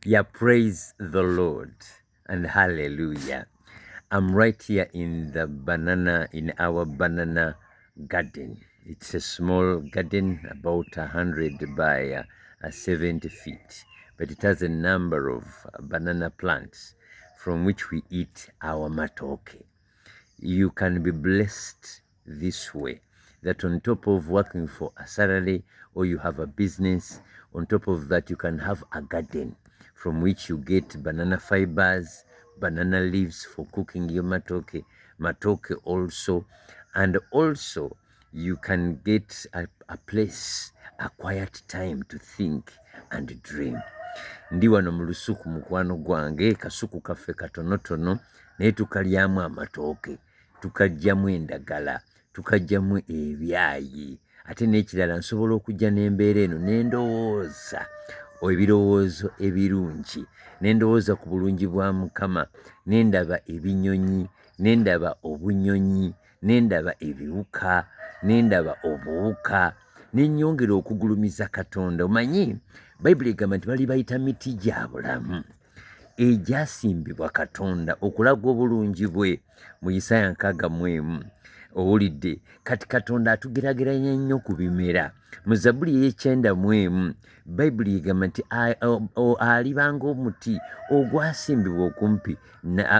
Yeah, praise the Lord and hallelujah. I'm right here in our banana garden. It's a small garden, about 100 by 70 feet, but it has a number of banana plants from which we eat our matoke. You can be blessed this way, that on top of working for a salary or you have a business, on top of that you can have a garden from which you get banana fibers, banana leaves for cooking your matoke also, and also you can get a place, a quiet time to think and dream. Ndi wano mu lusuku mukwano gwange, kasuku kaffe katonotono naye tukalyamu amatooke, tukajjamu endagala, tukajjamu ebyayi. Ate n'ekirala nsobola okujja n'embeera eno ne ndowooza ebirowoozo ebirungi, ne ndowooza ku bulungi bwa Mukama, ne ndaba ebinyonyi, ne ndaba obunyonyi, ne ndaba ebiwuka, ne ndaba obuwuka, ne nnyongera okugulumiza Katonda. Omanyi Bayibuli egamba nti bali bayita miti gya bulamu egyasimbibwa Katonda okulaga obulungi bwe. Mu Isaaya 61 owulidde kati Katonda atugerageranya nnyo ku bimera. Mu Zabbuli 91 Bayibuli egamba nti alibanga omuti ogwasimbibwa okumpi.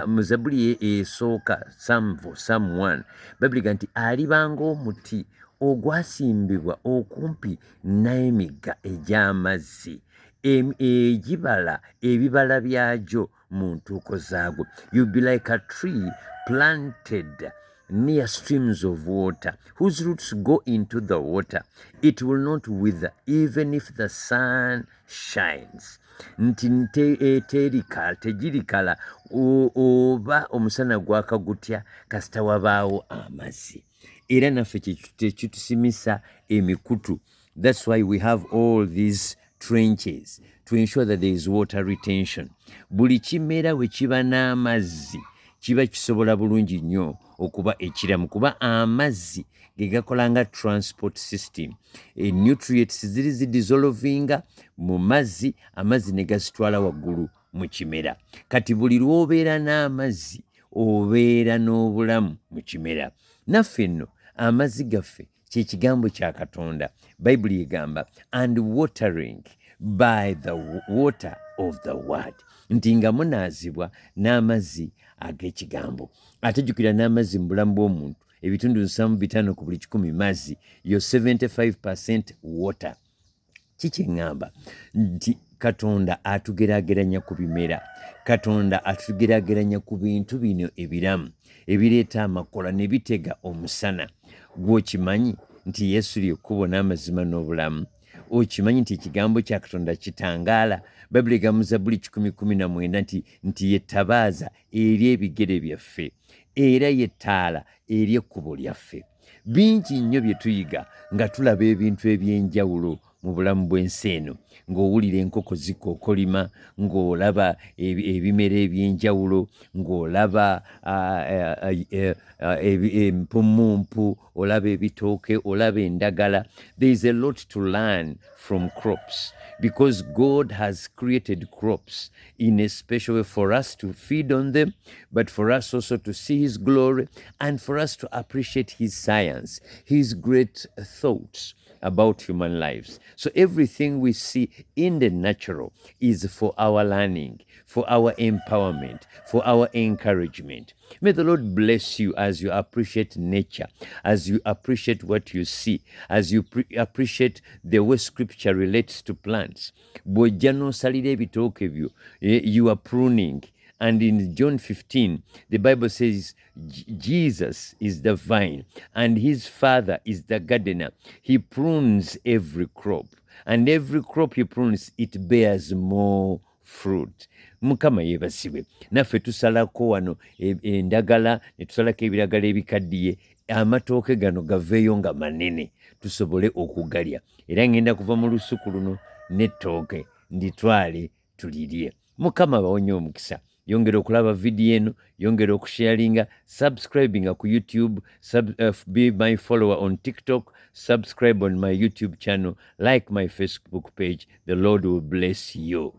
Mu Zabbuli esooka Psalm 1 Bayibuli egamba nti alibanga omuti ogwasimbibwa okumpi n'emigga egy'amazzi egibala ebibala byagyo mu ntuuko zaagwo. You be like a tree planted near streams of water whose roots go into the water. It will not wither even if the sun shines. Nti tegirikala oba omusana gwaka gutya kasita wabaawo amazzi. Era naffe tekitusimisa emikutu. That's why we have all these trenches to ensure that there is water retention. Buli kimera we kiba n'amazzi kiba kisobola bulungi nnyo okuba ekiramu, kuba amazzi ge gakola nga transport system. Nutrients ziri zidissolvinga mu mazzi, amazzi ne gazitwala waggulu mu kimera. Kati buli lw'obeera n'amazzi obeera n'obulamu mu kimera. Naffe nno amazzi gaffe kye kigambo kya Katonda. Bayibuli egamba and watering by the water of the word, nti nga munaazibwa n'amazzi ag'ekigambo. Ate jjukira n'amazzi mu bulamu bw'omuntu ebitundu 75 ku buli 100 mazzi, yo 75% water. Kiki eŋŋamba nti Katonda atugerageranya ku bimera, Katonda atugerageranya ku bintu bino ebiramu ebireeta amakola ne bitega omusana. Gw'okimanyi nti Yesu ly'ekkubo n'amazima n'obulamu? Okimanyi nti ekigambo kya Katonda kitangaala? Bayibuli egamba mu Zabbuli 10:19 nti yettabaaza eri ebigere byaffe era yettaala eri ekkubo lyaffe. Bingi nnyo bye tuyiga nga tulaba ebintu eby'enjawulo mu bulamu bw'ensi eno, ng'owulira enkoko zikookolima, ng'olaba ebimera eby'enjawulo, ng'olaba empummumpu, olaba ebitooke, olaba endagala. There is a lot to learn from crops because God has created crops in a special way for us to feed on them, but for us also to see His glory and for us to appreciate His science, His great thoughts about human lives. So everything we see in the natural is for our learning, for our empowerment, for our encouragement. May the Lord bless you as you appreciate nature, as you appreciate what you see, as you appreciate the way scripture relates to plants. Bw'ojja n'osalira ebitooke byo, you are pruning. And in John 15, the Bible says Jesus is the vine and his Father is the gardener. He prunes every crop, and every crop he prunes, it bears more fruit. Mukama yeebasibwe. Naffe tusalako wano endagala ne tusalako ebiragala ebikaddiye, amatooke gano gaveeyo nga manene tusobole okugalya. Era ngenda kuva mu lusuku luno n'ettooke nditwale tulirye. Mukama bawonye omukisa. Yongera okulaba vidiyo eno, yongera okusharinga, subscribinga ku YouTube, be my follower on TikTok, subscribe on my YouTube channel, like my Facebook page. The Lord will bless you.